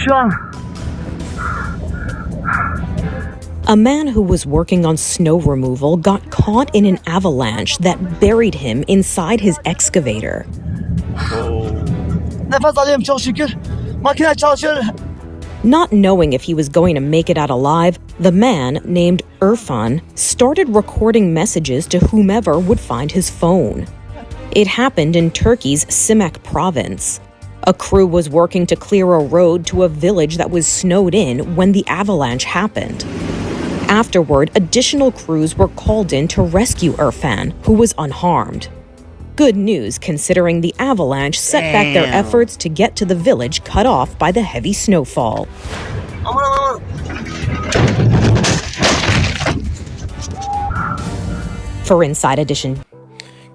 şu an A man who was working on snow removal got caught in an avalanche that buried him inside his excavator. nefes alıyorum çok şükür. Makine çalışıyor. Not knowing if he was going to make it out alive, the man, named Irfan, started recording messages to whomever would find his phone. It happened in Turkey's Simak province. A crew was working to clear a road to a village that was snowed in when the avalanche happened. Afterward, additional crews were called in to rescue Irfan, who was unharmed. Good news considering the avalanche set back their efforts to get to the village cut off by the heavy snowfall. Aman aman aman. For Inside Edition.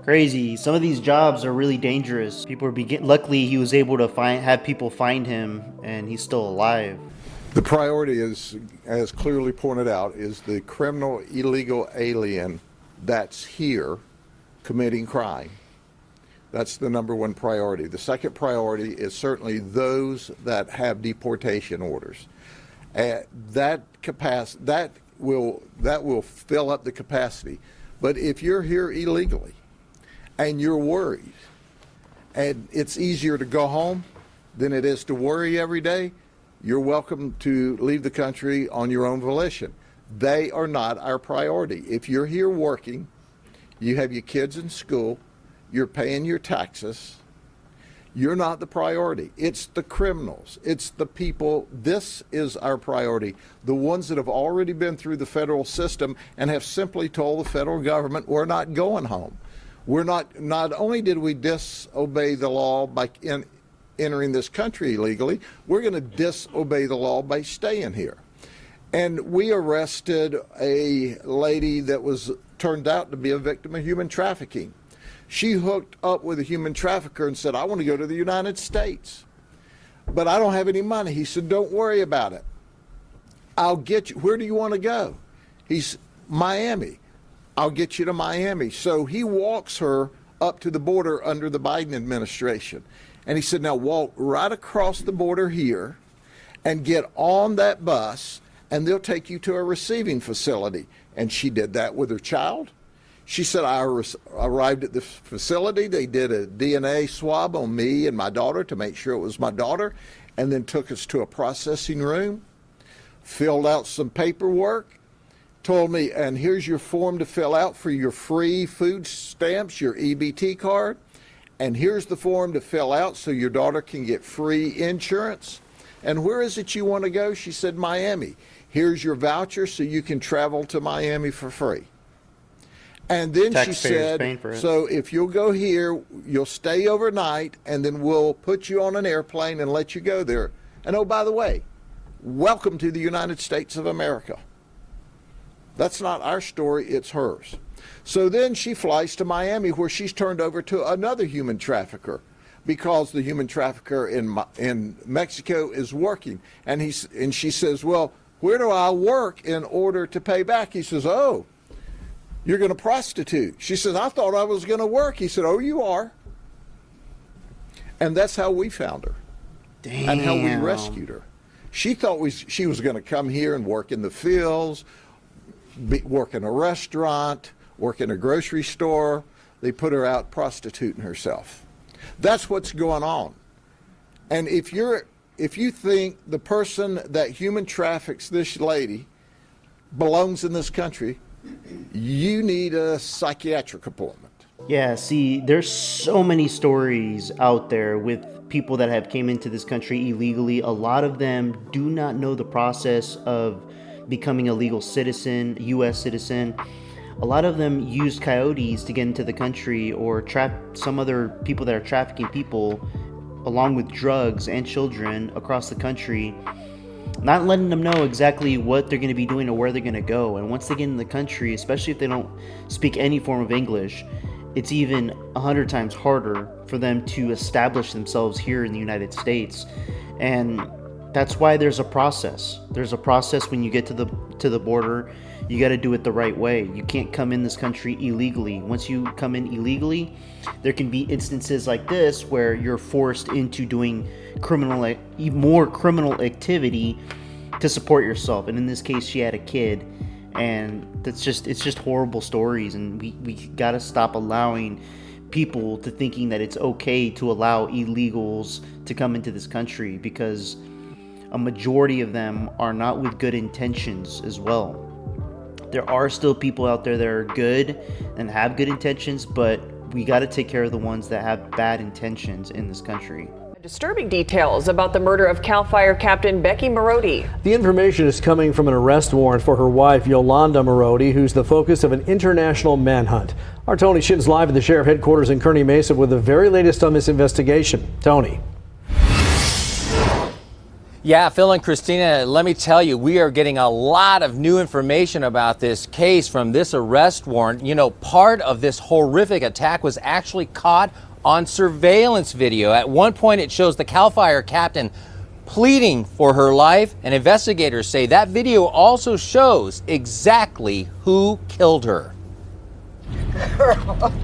Crazy. Some of these jobs are really dangerous. People are luckily he was able to have people find him and he's still alive. The priority is, as clearly pointed out, is the criminal illegal alien that's here committing crime. That's the number one priority. The second priority is certainly those that have deportation orders. That will fill up the capacity. But if you're here illegally and you're worried, and it's easier to go home than it is to worry every day, you're welcome to leave the country on your own volition. They are not our priority. If you're here working, you have your kids in school, you're paying your taxes, you're not the priority. It's the criminals. It's the people. This is our priority. The ones that have already been through the federal system and have simply told the federal government, we're not going home. Not only did we disobey the law by entering this country illegally, we're going to disobey the law by staying here. And we arrested a lady that was turned out to be a victim of human trafficking. She hooked up with a human trafficker and said, I want to go to the United States, but I don't have any money. He said, don't worry about it. I'll get you. Where do you want to go? He's Miami. I'll get you to Miami. So he walks her up to the border under the Biden administration. And he said, now walk right across the border here and get on that bus and they'll take you to a receiving facility. And she did that with her child. She said, I arrived at the facility. They did a DNA swab on me and my daughter to make sure it was my daughter, and then took us to a processing room, filled out some paperwork, told me, and here's your form to fill out for your free food stamps, your EBT card, and here's the form to fill out so your daughter can get free insurance. And where is it you want to go? She said, Miami. Here's your voucher so you can travel to Miami for free. And then she said, so if you'll go here, you'll stay overnight, and then we'll put you on an airplane and let you go there. And oh, by the way, welcome to the United States of America. That's not our story, it's hers. So then she flies to Miami, where she's turned over to another human trafficker, because the human trafficker in Mexico is working. And she says, well, where do I work in order to pay back? He says, oh, you're going to prostitute. She says, I thought I was going to work. He said, oh, you are. And that's how we found her. Damn. And how we rescued her. She thought she was going to come here and work in the fields, work in a restaurant, work in a grocery store. They put her out prostituting herself. That's what's going on. And if you think the person that human traffics this lady belongs in this country, you need a psychiatric appointment. Yeah, see, there's so many stories out there with people that have came into this country illegally. A lot of them do not know the process of becoming a legal citizen, U.S. citizen. A lot of them use coyotes to get into the country or trap some other people that are trafficking people along with drugs and children across the country, not letting them know exactly what they're going to be doing or where they're going to go. And once they get in the country, especially if they don't speak any form of English, it's even 100 times harder for them to establish themselves here in the United States. And that's why there's a process. There's a process when you get to the border. you got to do it the right way. You can't come in this country illegally. Once you come in illegally, there can be instances like this where you're forced into doing more criminal activity to support yourself. And in this case, she had a kid, and it's just horrible stories. And we got to stop allowing people to thinking that it's okay to allow illegals to come into this country, because a majority of them are not with good intentions as well. There are still people out there that are good and have good intentions, but we got to take care of the ones that have bad intentions in this country. Disturbing details about the murder of CAL FIRE Captain Becky Marotti. The information is coming from an arrest warrant for her wife, Yolanda Marotti, who's the focus of an international manhunt. Our Tony Shin's live at the sheriff headquarters in Kearney Mesa with the very latest on this investigation. Tony. Yeah, Phil and Christina, let me tell you, we are getting a lot of new information about this case from this arrest warrant. You know, part of this horrific attack was actually caught on surveillance video. At one point, it shows the CAL FIRE captain pleading for her life, and investigators say that video also shows exactly who killed her.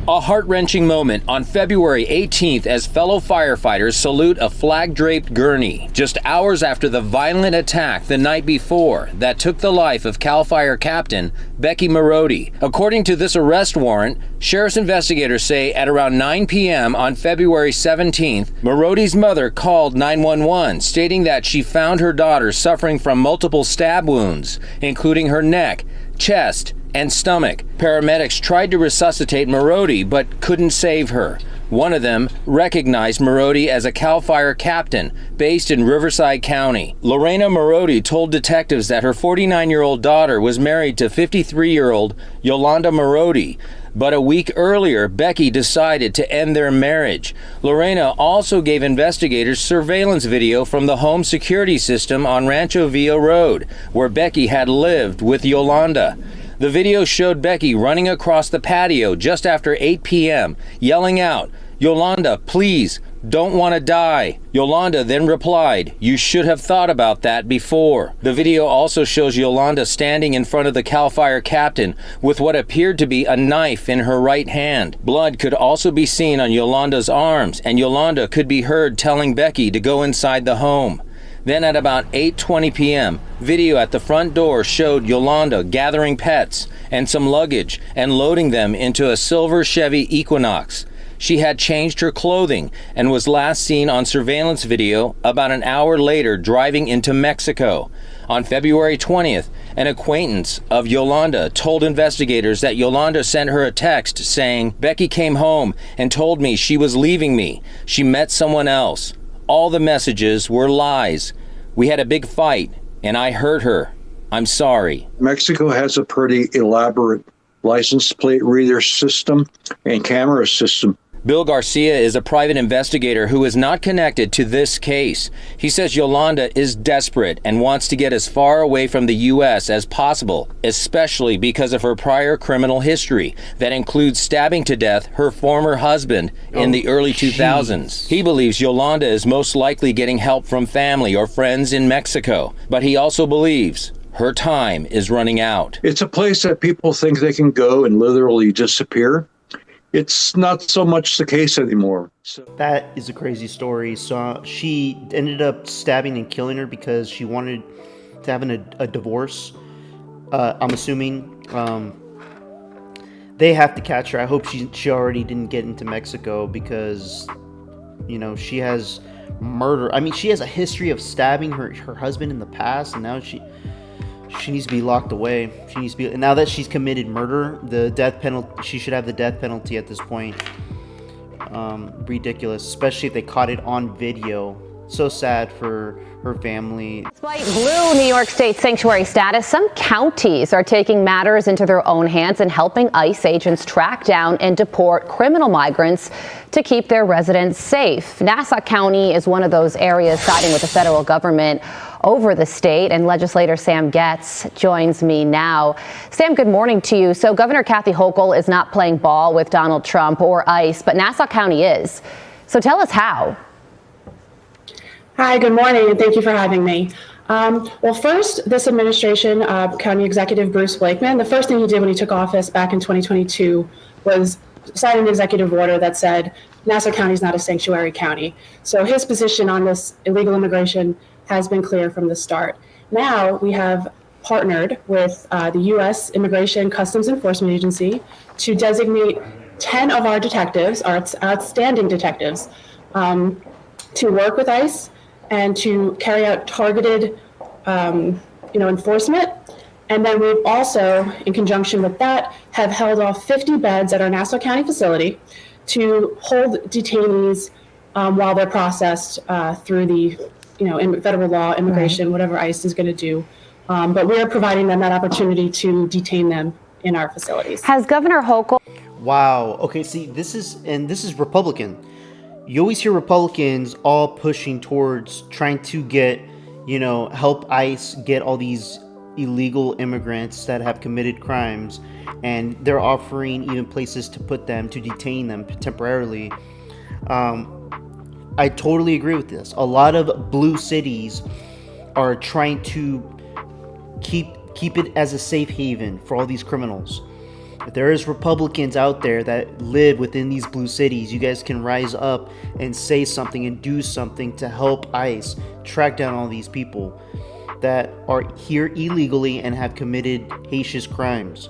A heart-wrenching moment on February 18th as fellow firefighters salute a flag-draped gurney just hours after the violent attack the night before that took the life of CAL FIRE Captain Becky Marotti. According to this arrest warrant, sheriff's investigators say at around 9 p.m. on February 17th, Marotti's mother called 911, stating that she found her daughter suffering from multiple stab wounds, including her neck, chest, and stomach. Paramedics tried to resuscitate Marotti but couldn't save her. One of them recognized Marotti as a CAL FIRE captain based in Riverside County. Lorena Marotti told detectives that her 49-year-old daughter was married to 53-year-old Yolanda Marotti, but a week earlier, Becky decided to end their marriage. Lorena also gave investigators surveillance video from the home security system on Rancho Villa Road, where Becky had lived with Yolanda. The video showed Becky running across the patio just after 8 p.m., yelling out, "Yolanda, please, don't want to die." Yolanda then replied, "You should have thought about that before." The video also shows Yolanda standing in front of the CAL FIRE captain with what appeared to be a knife in her right hand. Blood could also be seen on Yolanda's arms, and Yolanda could be heard telling Becky to go inside the home. Then at about 8:20 p.m., video at the front door showed Yolanda gathering pets and some luggage and loading them into a silver Chevy Equinox. She had changed her clothing and was last seen on surveillance video about an hour later driving into Mexico. On February 20th, an acquaintance of Yolanda told investigators that Yolanda sent her a text saying, "Becky came home and told me she was leaving me. She met someone else. All the messages were lies. We had a big fight, and I hurt her. I'm sorry." Mexico has a pretty elaborate license plate reader system and camera system. Bill Garcia is a private investigator who is not connected to this case. He says Yolanda is desperate and wants to get as far away from the U.S. as possible, especially because of her prior criminal history that includes stabbing to death her former husband in the early 2000s. He believes Yolanda is most likely getting help from family or friends in Mexico, but he also believes her time is running out. It's a place that people think they can go and literally disappear. It's not so much the case anymore. That is a crazy story. So she ended up stabbing and killing her because she wanted to have a divorce. I'm assuming they have to catch her. I hope she already didn't get into Mexico, because, you know, she has murder. I mean, she has a history of stabbing her husband in the past, and now she needs to be locked away. She needs to be, now that she's committed murder, the death penalty, she should have the death penalty at this point. Ridiculous, especially if they caught it on video. So sad for her family. Despite blue New York State sanctuary status, some counties are taking matters into their own hands and helping ICE agents track down and deport criminal migrants to keep their residents safe. Nassau County is one of those areas siding with the federal government over the state, and legislator Sam Getz joins me now. Sam, good morning to you. So Governor Kathy Hochul is not playing ball with Donald Trump or ICE, but Nassau County is. So tell us how. Hi, good morning, and thank you for having me. Well, first, this administration, County Executive Bruce Blakeman, the first thing he did when he took office back in 2022 was sign an executive order that said Nassau County is not a sanctuary county. So his position on this illegal immigration has been clear from the start. Now we have partnered with the U.S. Immigration Customs Enforcement Agency to designate 10 of our detectives, our outstanding detectives, to work with ICE and to carry out targeted, enforcement. And then we've also, in conjunction with that, have held off 50 beds at our Nassau County facility to hold detainees while they're processed through the, federal law, immigration, whatever ICE is going to do. But we are providing them that opportunity to detain them in our facilities. Has Governor Hochul... Wow. Okay, see, this is Republican. You always hear Republicans all pushing towards trying to get, help ICE get all these illegal immigrants that have committed crimes, and they're offering even places to put them, to detain them temporarily. I totally agree with this. A lot of blue cities are trying to keep it as a safe haven for all these criminals. If there is Republicans out there that live within these blue cities, you guys can rise up and say something and do something to help ICE track down all these people that are here illegally and have committed heinous crimes.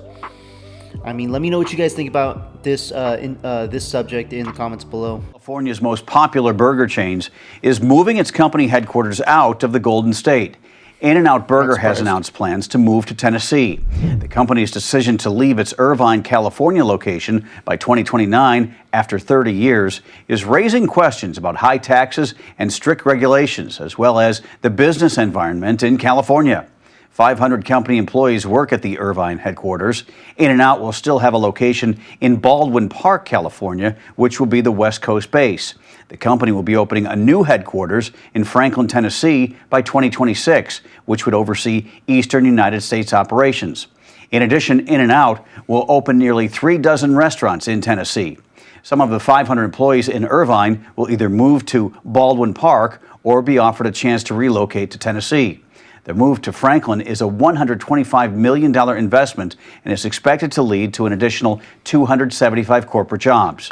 I mean, let me know what you guys think about this this subject in the comments below. California's most popular burger chains is moving its company headquarters out of the Golden State. In-N-Out Burger has announced plans to move to Tennessee. The company's decision to leave its Irvine, California location by 2029 after 30 years is raising questions about high taxes and strict regulations, as well as the business environment in California. 500 company employees work at the Irvine headquarters. In-N-Out will still have a location in Baldwin Park, California, which will be the West Coast base. The company will be opening a new headquarters in Franklin, Tennessee by 2026, which would oversee eastern United States operations. In addition, In-N-Out will open nearly 36 restaurants in Tennessee. Some of the 500 employees in Irvine will either move to Baldwin Park or be offered a chance to relocate to Tennessee. The move to Franklin is a $125 million investment and is expected to lead to an additional 275 corporate jobs.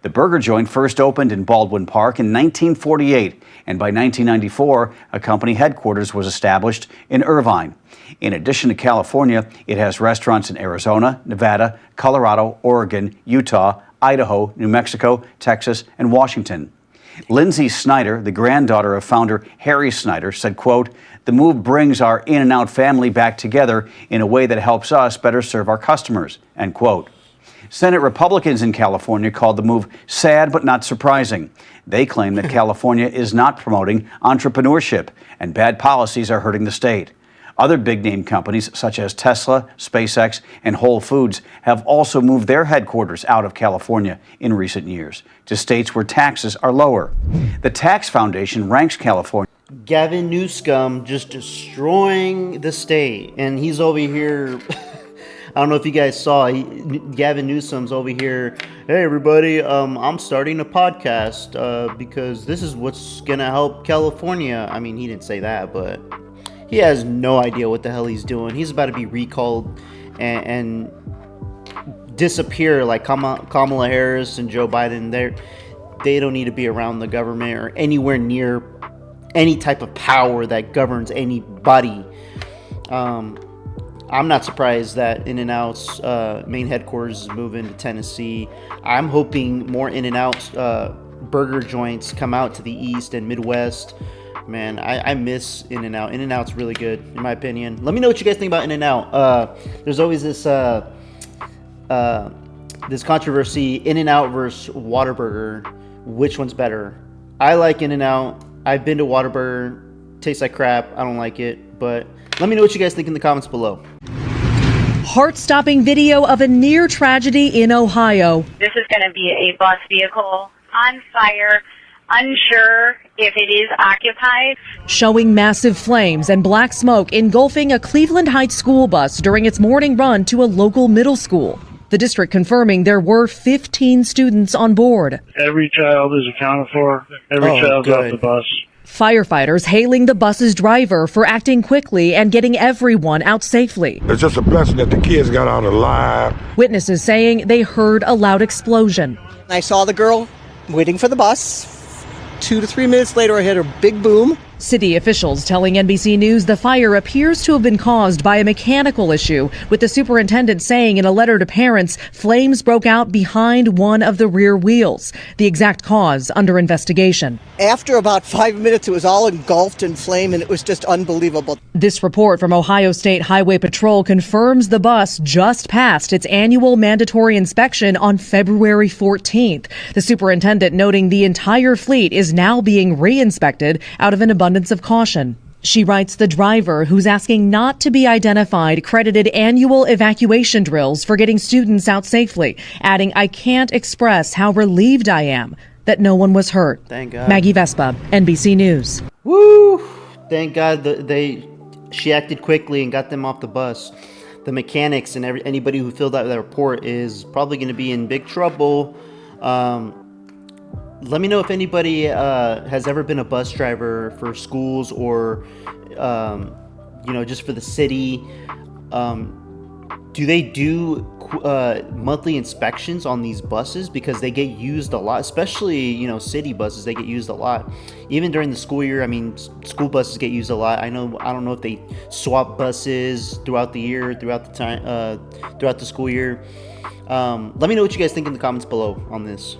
The burger joint first opened in Baldwin Park in 1948, and by 1994, a company headquarters was established in Irvine. In addition to California, it has restaurants in Arizona, Nevada, Colorado, Oregon, Utah, Idaho, New Mexico, Texas, and Washington. Lindsay Snyder, the granddaughter of founder Harry Snyder, said, quote, "The move brings our In-N-Out family back together in a way that helps us better serve our customers," end quote. Senate Republicans in California called the move sad but not surprising. They claim that California is not promoting entrepreneurship and bad policies are hurting the state. Other big-name companies such as Tesla, SpaceX, and Whole Foods have also moved their headquarters out of California in recent years to states where taxes are lower. The Tax Foundation ranks California. Gavin Newsom just destroying the state, and he's over here. I don't know if you guys saw, Gavin Newsom's over here. Hey, everybody, I'm starting a podcast because this is what's going to help California. I mean, he didn't say that, but he has no idea what the hell he's doing. He's about to be recalled and disappear like Kamala Harris and Joe Biden. They don't need to be around the government or anywhere near any type of power that governs anybody. I'm not surprised that In-N-Out's main headquarters is moving to Tennessee. I'm hoping more In-N-Out burger joints come out to the East and Midwest. Man, I miss In-N-Out. In-N-Out's really good, in my opinion. Let me know what you guys think about In-N-Out. There's always this controversy, In-N-Out versus Whataburger. Which one's better? I like In-N-Out. I've been to Whataburger. Tastes like crap. I don't like it, but let me know what you guys think in the comments below. Heart-stopping video of a near tragedy in Ohio. This is going to be a bus vehicle on fire, unsure if it is occupied. Showing massive flames and black smoke engulfing a Cleveland Heights school bus during its morning run to a local middle school. The district confirming there were 15 students on board. Every child is accounted for. Every child's off the bus. Firefighters hailing the bus's driver for acting quickly and getting everyone out safely. It's just a blessing that the kids got out alive. Witnesses saying they heard a loud explosion. I saw the girl waiting for the bus. 2 to 3 minutes later, I heard a big boom. City officials telling NBC News the fire appears to have been caused by a mechanical issue, with the superintendent saying in a letter to parents flames broke out behind one of the rear wheels. The exact cause under investigation. After about 5 minutes, it was all engulfed in flame, and it was just unbelievable. This report from Ohio State Highway Patrol confirms the bus just passed its annual mandatory inspection on February 14th. The superintendent noting the entire fleet is now being re-inspected out of an abundance of caution. She writes the driver, who's asking not to be identified, credited annual evacuation drills for getting students out safely, adding, "I can't express how relieved I am that no one was hurt." Thank God. Maggie Vespa, NBC News. Woo! Thank God she acted quickly and got them off the bus. The mechanics and anybody who filled out that report is probably going to be in big trouble. Let me know if anybody has ever been a bus driver for schools or, just for the city. Do they do monthly inspections on these buses? Because they get used a lot, especially, city buses, they get used a lot. Even during the school year, school buses get used a lot. I don't know if they swap buses throughout the year, throughout the school year. Let me know what you guys think in the comments below on this.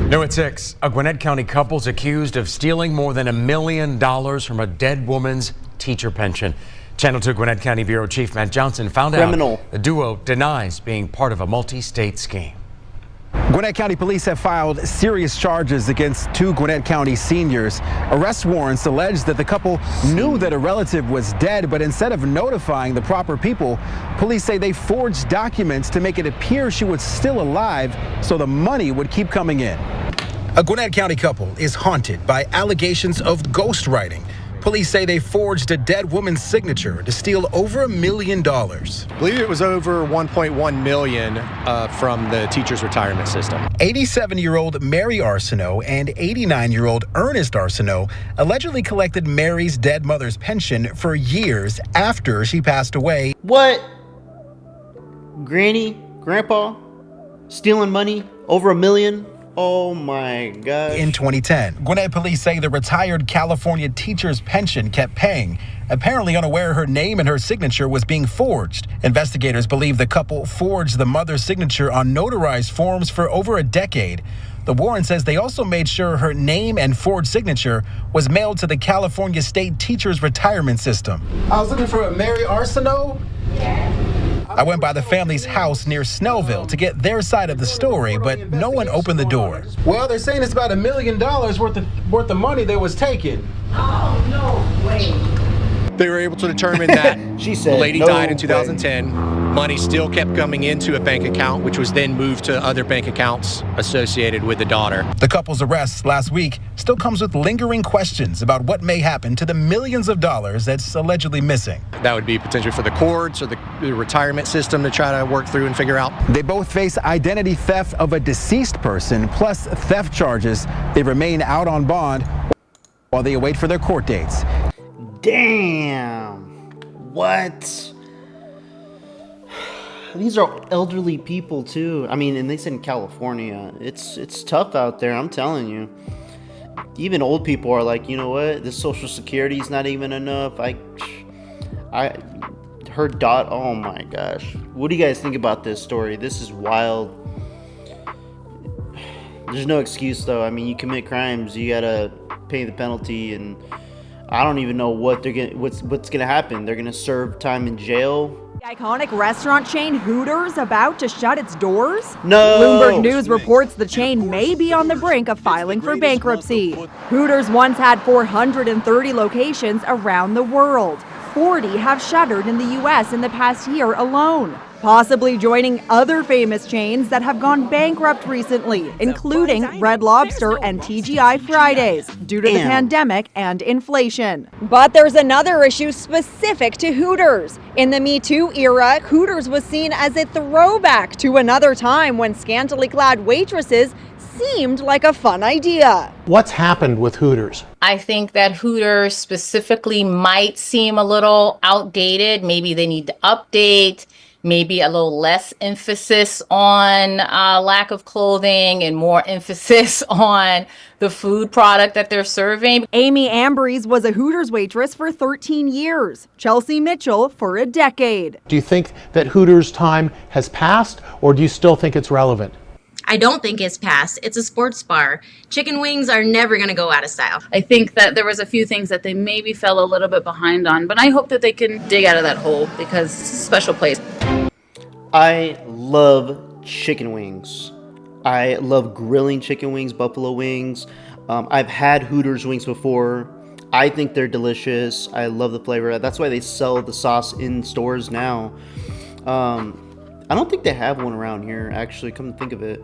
New at 6, a Gwinnett County couple's accused of stealing more than $1 million from a dead woman's teacher pension. Channel 2 Gwinnett County Bureau Chief Matt Johnson found out the duo denies being part of a multi-state scheme. Gwinnett County Police have filed serious charges against 2 Gwinnett County seniors. Arrest warrants allege that the couple knew that a relative was dead, but instead of notifying the proper people, police say they forged documents to make it appear she was still alive so the money would keep coming in. A Gwinnett County couple is haunted by allegations of ghostwriting. Police say they forged a dead woman's signature to steal over $1 million. I believe it was over $1.1 million from the teacher's retirement system. 87-year-old Mary Arsenault and 89-year-old Ernest Arsenault allegedly collected Mary's dead mother's pension for years after she passed away. What? Granny? Grandpa? Stealing money? Over $1 million? Oh my God. In 2010, Gwinnett police say the retired California teacher's pension kept paying, apparently unaware her name and her signature was being forged. Investigators believe the couple forged the mother's signature on notarized forms for over a decade. The warrant says they also made sure her name and forged signature was mailed to the California State Teachers Retirement System. I was looking for a Mary Arsenault. I went by the family's house near Snellville to get their side of the story, but no one opened the door. Well, they're saying it's about $1 million worth of money that was taken. Oh, no way. They were able to determine that she said, the lady no died in way. 2010. Money still kept coming into a bank account, which was then moved to other bank accounts associated with the daughter. The couple's arrest last week still comes with lingering questions about what may happen to the millions of dollars that's allegedly missing. That would be potentially for the courts or the retirement system to try to work through and figure out. They both face identity theft of a deceased person plus theft charges. They remain out on bond while they await for their court dates. Damn. What? These are elderly people too. And they said in California, it's tough out there, I'm telling you. Even old people are like, you know what? This Social Security is not even enough. Oh my gosh. What do you guys think about this story? This is wild. There's no excuse though. You commit crimes, you gotta pay the penalty, and I don't even know what's gonna happen. They're gonna serve time in jail. The iconic restaurant chain Hooters about to shut its doors? No! Bloomberg News reports the chain may be on the brink of filing for bankruptcy. Hooters once had 430 locations around the world. 40 have shuttered in the U.S. in the past year alone, possibly joining other famous chains that have gone bankrupt recently, including Red Lobster and TGI Fridays, due to the pandemic and inflation. But there's another issue specific to Hooters. In the Me Too era, Hooters was seen as a throwback to another time when scantily clad waitresses seemed like a fun idea. What's happened with Hooters? I think that Hooters specifically might seem a little outdated. Maybe they need to update, maybe a little less emphasis on lack of clothing and more emphasis on the food product that they're serving. Amy Ambrose was a Hooters waitress for 13 years. Chelsea Mitchell for a decade. Do you think that Hooters' time has passed, or do you still think it's relevant? I don't think it's past. It's a sports bar. Chicken wings are never going to go out of style. I think that there was a few things that they maybe fell a little bit behind on, but I hope that they can dig out of that hole because it's a special place. I love chicken wings. I love grilling chicken wings, buffalo wings. I've had Hooters wings before. I think they're delicious. I love the flavor. That's why they sell the sauce in stores now. I don't think they have one around here, actually, come to think of it.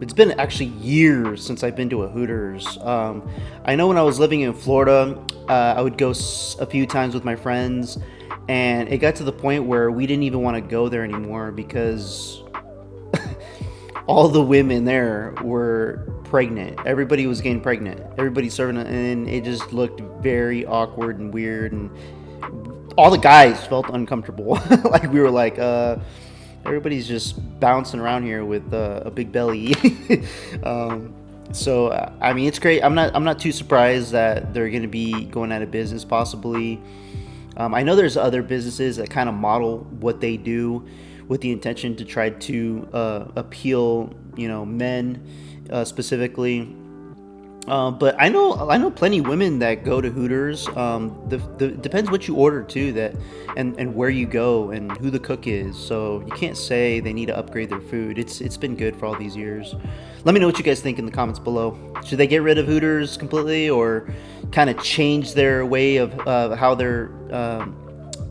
It's been actually years since I've been to a Hooters. I know when I was living in Florida, I would go a few times with my friends, and it got to the point where we didn't even want to go there anymore because all the women there were pregnant. Everybody was getting pregnant. Everybody serving it, and it just looked very awkward and weird, and all the guys felt uncomfortable. Like we were like, everybody's just bouncing around here with a big belly. So I mean, it's great. I'm not too surprised that they're going to be going out of business possibly. I know there's other businesses that kind of model what they do with the intention to try to appeal, men specifically. But I know plenty of women that go to Hooters. Depends what you order too, and where you go and who the cook is. So you can't say they need to upgrade their food. It's been good for all these years. Let me know what you guys think in the comments below. Should they get rid of Hooters completely, or kind of change their way of how they're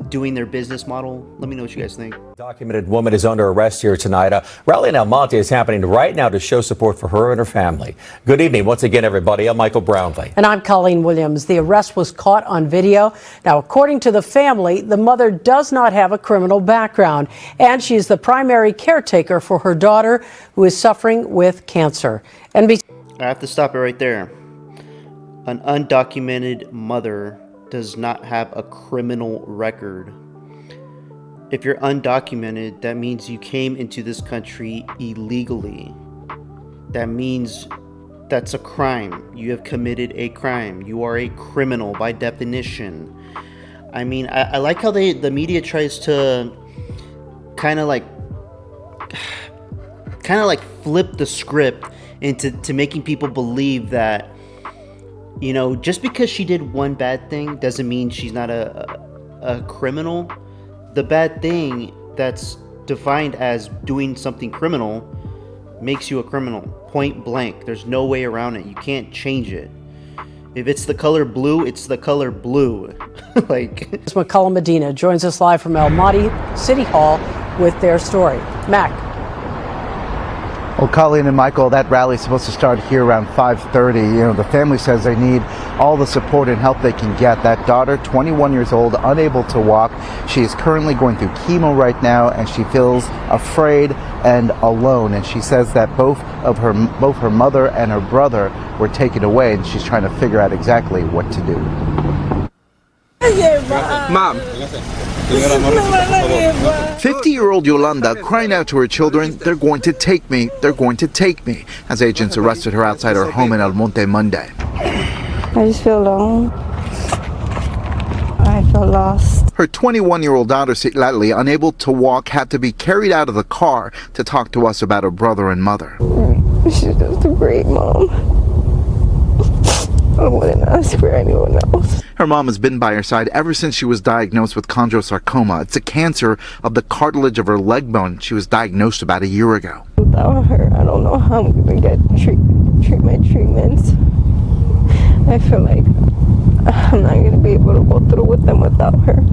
doing their business model? Let me know what you guys think. Documented woman is under arrest here tonight. A rally in El Monte is happening right now to show support for her and her family. Good evening once again, everybody. I'm Michael Brownlee. And I'm Colleen Williams. The arrest was caught on video. Now, according to the family, the mother does not have a criminal background, and she's the primary caretaker for her daughter, who is suffering with cancer. I have to stop it right there. An undocumented mother does not have a criminal record. If you're undocumented, that means you came into this country illegally. That means that's a crime. You have committed a crime. You are a criminal by definition. I mean, I like how the media tries to kind of like flip the script into making people believe that, just because she did one bad thing doesn't mean she's not a criminal. The bad thing that's defined as doing something criminal makes you a criminal, point blank. There's no way around it. You can't change it. If it's the color blue, it's the color blue. McCullough Medina joins us live from El Monte City Hall with their story. Mac. Well, Colleen and Michael, that rally is supposed to start here around 5:30. The family says they need all the support and help they can get. That daughter, 21 years old, unable to walk. She is currently going through chemo right now, and she feels afraid and alone. And she says that both her mother and her brother were taken away, and she's trying to figure out exactly what to do. Mom. 50-year-old Yolanda crying out to her children, "They're going to take me, they're going to take me," as agents arrested her outside her home in El Monte Monday. I just feel alone. I feel lost. Her 21-year-old daughter, Citlali, unable to walk, had to be carried out of the car to talk to us about her brother and mother. She's just a great mom. I wouldn't ask for anyone else. Her mom has been by her side ever since she was diagnosed with chondrosarcoma. It's a cancer of the cartilage of her leg bone. She was diagnosed about a year ago. Without her, I don't know how I'm going to get treatments. I feel like I'm not going to be able to go through with them without her.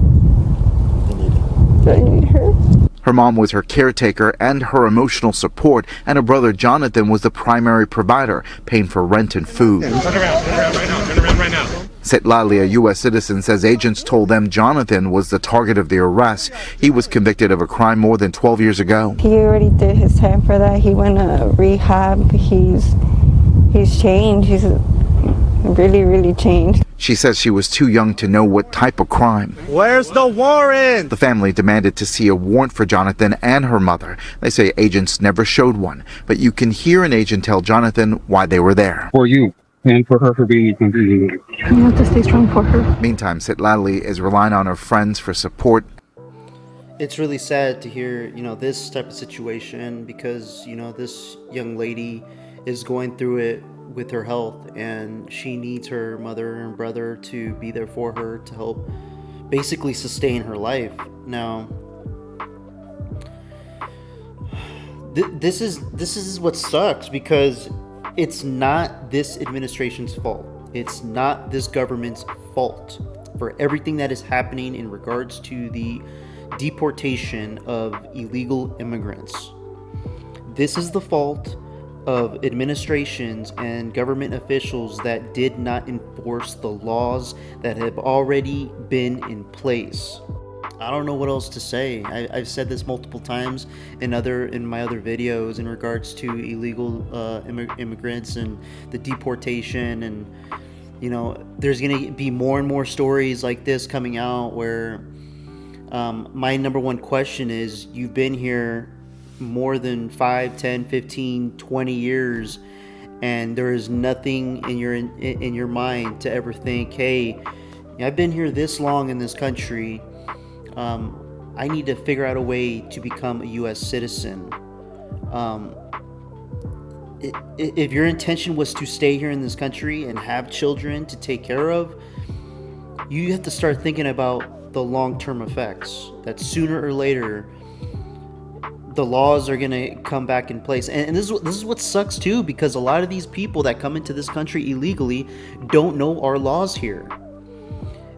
I need her. Her mom was her caretaker and her emotional support, and her brother Jonathan was the primary provider, paying for rent and food. Turn around right now. Setlali, a U.S. citizen, says agents told them Jonathan was the target of the arrest. He was convicted of a crime more than 12 years ago. He already did his time for that. He went to rehab. He's changed. He's really, really changed. She says she was too young to know what type of crime. Where's the warrant? The family demanded to see a warrant for Jonathan and her mother. They say agents never showed one, but you can hear an agent tell Jonathan why they were there. For you and for her for being illegal. You have to stay strong for her. Meantime, Setlali is relying on her friends for support. It's really sad to hear, this type of situation because, this young lady is going through it with her health, and she needs her mother and brother to be there for her to help basically sustain her life. Now, this is what sucks, because it's not this administration's fault. It's not this government's fault for everything that is happening in regards to the deportation of illegal immigrants. This is the fault of administrations and government officials that did not enforce the laws that have already been in place. I don't know what else to say. I've said this multiple times in my other videos in regards to illegal immigrants and the deportation, and there's gonna be more and more stories like this coming out where my number one question is, you've been here more than 5, 10, 15, 20 years, and there is nothing in your mind to ever think, hey, I've been here this long in this country, I need to figure out a way to become a U.S. citizen. If your intention was to stay here in this country and have children to take care of, you have to start thinking about the long-term effects, that sooner or later the laws are going to come back in place. And this is what sucks too, because a lot of these people that come into this country illegally don't know our laws here.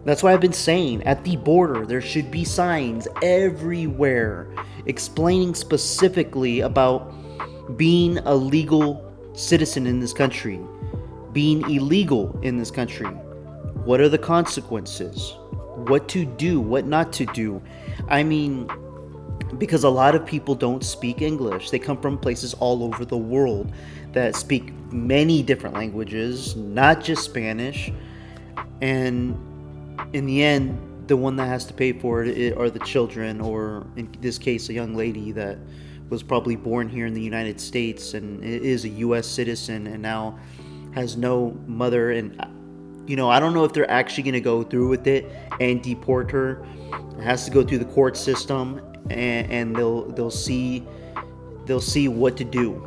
That's why I've been saying at the border there should be signs everywhere explaining specifically about being a legal citizen in this country, being illegal in this country. What are the consequences? What to do, what not to do. I mean, because a lot of people don't speak English. They come from places all over the world that speak many different languages, not just Spanish. And in the end, the one that has to pay for it are the children, or in this case, a young lady that was probably born here in the United States and is a U.S. citizen and now has no mother. And I don't know if they're actually going to go through with it and deport her. It has to go through the court system, and they'll see what to do.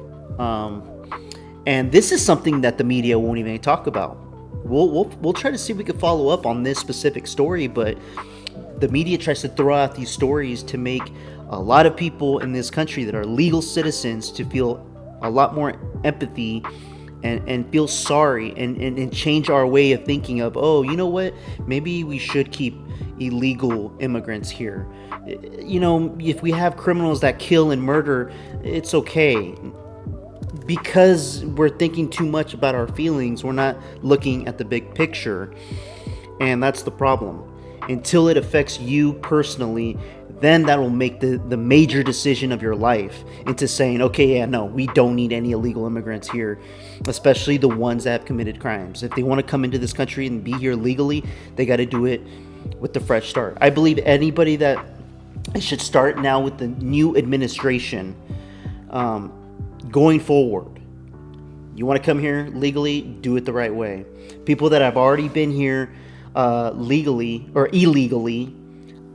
And this is something that the media won't even talk about. We'll try to see if we can follow up on this specific story, but the media tries to throw out these stories to make a lot of people in this country that are legal citizens to feel a lot more empathy and feel sorry and change our way of thinking of, oh, you know what, maybe we should keep illegal immigrants here. If we have criminals that kill and murder, it's okay. Because we're thinking too much about our feelings, we're not looking at the big picture. And that's the problem. Until it affects you personally, then that will make the major decision of your life into saying, okay, yeah, no, we don't need any illegal immigrants here, especially the ones that have committed crimes. If they want to come into this country and be here legally, they got to do it with the fresh start. I believe anybody that should start now with the new administration, going forward. You want to come here legally, do it the right way. People that have already been here legally or illegally,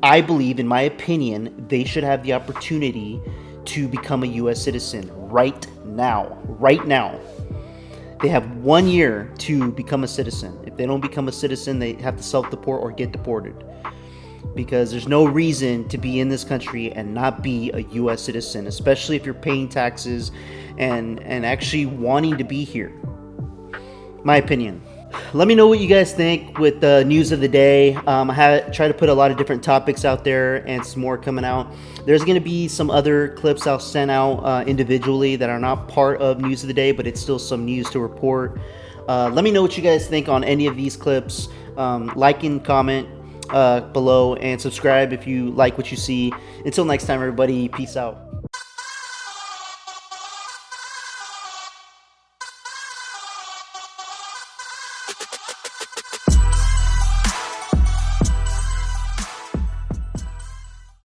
I believe, in my opinion, they should have the opportunity to become a U.S. citizen right now. Right now. They have 1 year to become a citizen. If they don't become a citizen, they have to self-deport or get deported. Because there's no reason to be in this country and not be a U.S. citizen, especially if you're paying taxes and actually wanting to be here. My opinion. Let me know what you guys think with the news of the day. I try to put a lot of different topics out there, and some more coming out. There's going to be some other clips I'll send out individually that are not part of news of the day, but it's still some news to report. Let me know what you guys think on any of these clips. Like and comment below, and subscribe if you like what you see. Until next time, everybody, peace out.